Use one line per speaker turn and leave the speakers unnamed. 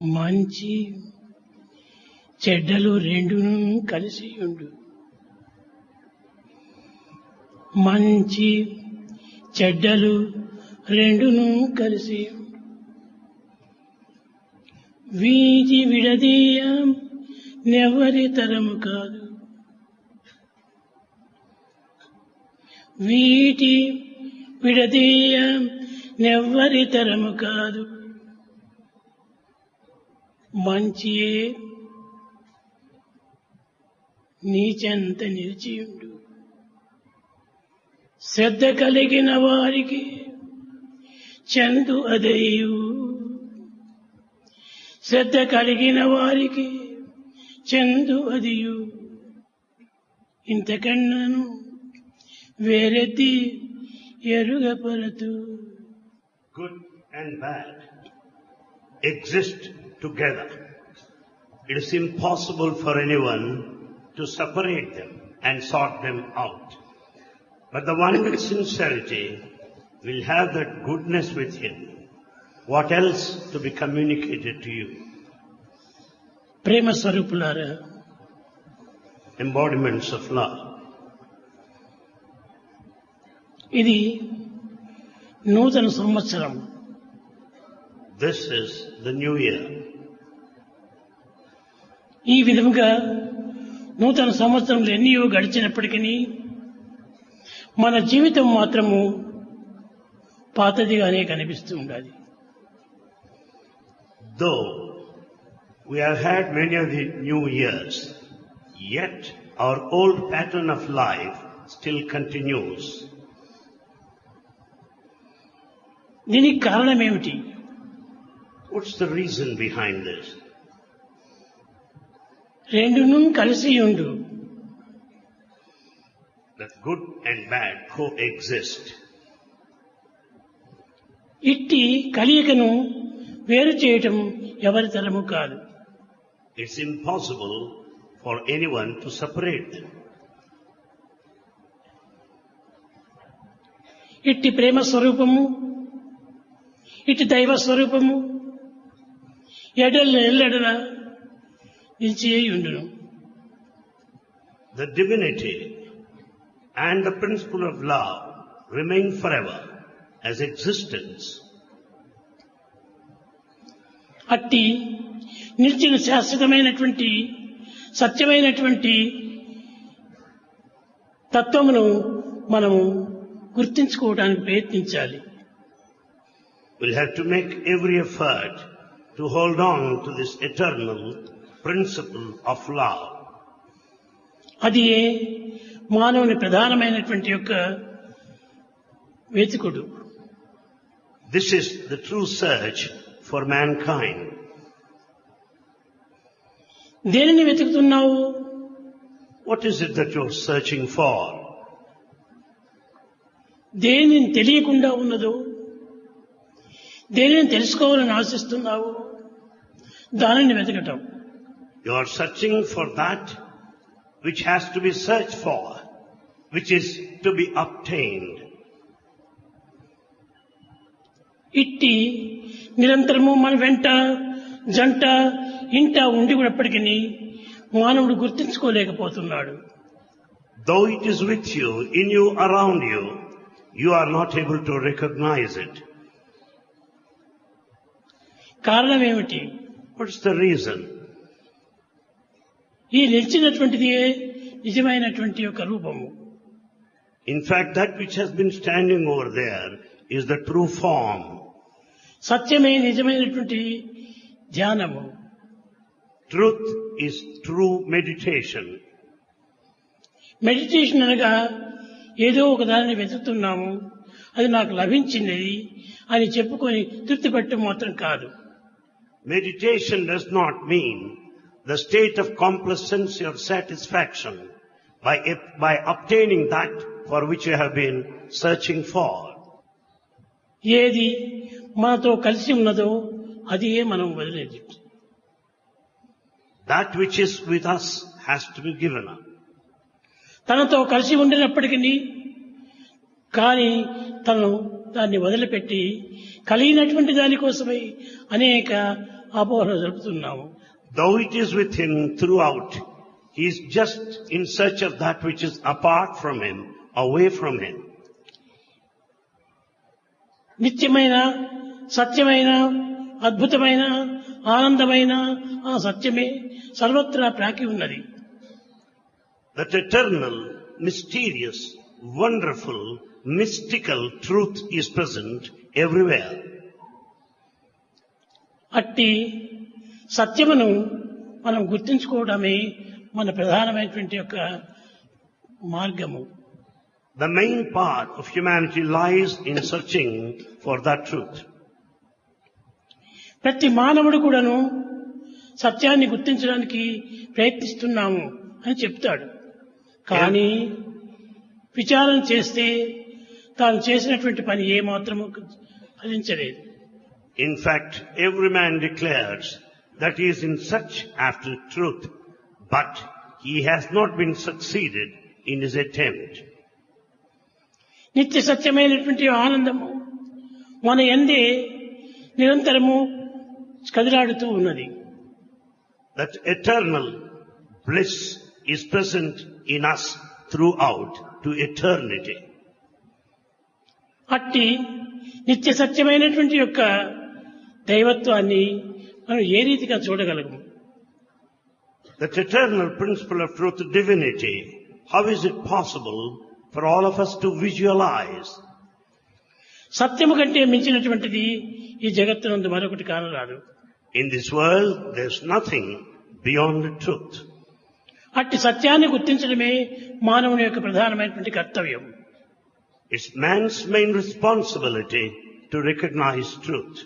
మంచి చెడ్డలు రెండును కలిసి ఉండు. మంచి చెడ్డలు రెండును కలిసి ఉండు. వీటి విడదీయ నెవరి తరము కాదు. వీటి విడదీయ నెవ్వరి తరము కాదు. మంచియే నీచెంత నిలిచియుండు. శ్రద్ధ కలిగిన వారికి చందు అదయు. శ్రద్ధ కలిగిన వారికి Chandu అదియు. ఇంతకన్నాను వేరెత్తి ఎరుగపరతు.
Good and bad exist together. It is impossible for anyone to separate them and sort them out. But the one with sincerity will have that goodness with him. What else to be communicated to you?
ప్రేమ స్వరూపులారా,
Embodiments of love.
ఇది నూతన సంవత్సరం.
This is the new year.
ఈ విధముగా నూతన సంవత్సరంలో ఎన్నో గడిచినప్పటికీ మన జీవితం మాత్రము పాతదిగానే కనిపిస్తూ ఉండాలి.
Though we have had many of the new years, yet our old pattern of life still continues.
దీనికి కారణం ఏమిటి?
What's the reason behind this?
రెండును కలిసి ఉండు.
That good and bad coexist.
ఇట్టి కలియకను వేరు చేయటం ఎవరి తరము కాదు.
It's impossible for anyone to separate them.
ఇట్టి ప్రేమ స్వరూపము, ఇట్టి దైవ స్వరూపము ఎల్లెడల నిలిచి ఉండును.
The divinity and the principle of love remain forever as existence.
అట్టి నిలిచిన శాశ్వతమైనటువంటి సత్యమైనటువంటి తత్వమును మనము గుర్తించుకోవడానికి ప్రయత్నించాలి.
We'll have to make every effort to hold on to this eternal principle of love.
అది మానవుని ప్రధానమైనటువంటి యొక్క వెతుకుడు.
This is the true search for mankind.
దేనిని వెతుకుతున్నావు?
What is it that you're searching for?
దేనిని తెలియకుండా ఉన్నదో, దేనిని తెలుసుకోవాలని ఆశిస్తున్నావు, దానిని వెతకటం.
You are searching for that which has to be searched for, which is to be obtained.
ఇట్టి నిరంతరము మన వెంట జంట ఇంట ఉండి కూడాప్పటికీ మానవుడు గుర్తించుకోలేకపోతున్నాడు.
Though it is with you, in you, around you, you are not able to recognize it.
కారణం ఏమిటి?
What's the reason?
ఈ నిలిచినటువంటిది నిజమైనటువంటి యొక్క రూపము.
In fact, that which has been standing over there is the true form.
సత్యమే నిజమైనటువంటి ధ్యానము.
Truth is true meditation.
Meditation అనగా ఏదో ఒక దానిని వెతుకుతున్నాము, అది నాకు లభించింది అని చెప్పుకొని తృప్తిపట్టడం మాత్రం కాదు.
Meditation does not mean the state of complacency or satisfaction by obtaining that for which you have been searching for.
ఏది మనతో కలిసి ఉన్నదో అదే మనం వదిలేది.
That which is with us has to be given up.
తనతో కలిసి ఉండినప్పటికీ కానీ తను దాన్ని వదిలిపెట్టి కలిగినటువంటి దానికోసమై అనేక అపోహన జరుపుతున్నాము.
Though it is with him throughout, he is just in search of that which is apart from him, away from him.
నిత్యమైన సత్యమైన అద్భుతమైన ఆనందమైన ఆ సత్యమే సర్వత్రా ప్రాకి ఉన్నది.
That eternal, mysterious, wonderful, mystical truth is present everywhere.
అట్టి సత్యమును మనం గుర్తించుకోవడమే మన ప్రధానమైనటువంటి యొక్క మార్గము.
The main part of humanity lies in searching for that truth.
ప్రతి మానవుడు కూడాను సత్యాన్ని గుర్తించడానికి ప్రయత్నిస్తున్నాము అని చెప్తాడు. కానీ విచారణ చేస్తే తాను చేసినటువంటి పని ఏమాత్రము ఫలించలేదు.
In fact, every man declares that he is in search after truth, but he has not been succeeded in his attempt.
నిత్య సత్యమైనటువంటి ఆనందము మన యందే నిరంతరము కదిలాడుతూ ఉన్నది.
That eternal bliss is present in us throughout to eternity.
అట్టి నిత్య సత్యమైనటువంటి యొక్క దైవత్వాన్ని మనం ఏ రీతిగా చూడగలము?
That eternal principle of truth, divinity, how is it possible for all of us to visualize?
సత్యము కంటే మించినటువంటిది ఈ జగత్తునందు మరొకటి కానరాదు.
In this world, there's nothing beyond the truth.
అట్టి సత్యాన్ని గుర్తించడమే మానవుని యొక్క ప్రధానమైనటువంటి కర్తవ్యం.
It's man's main responsibility to recognize truth.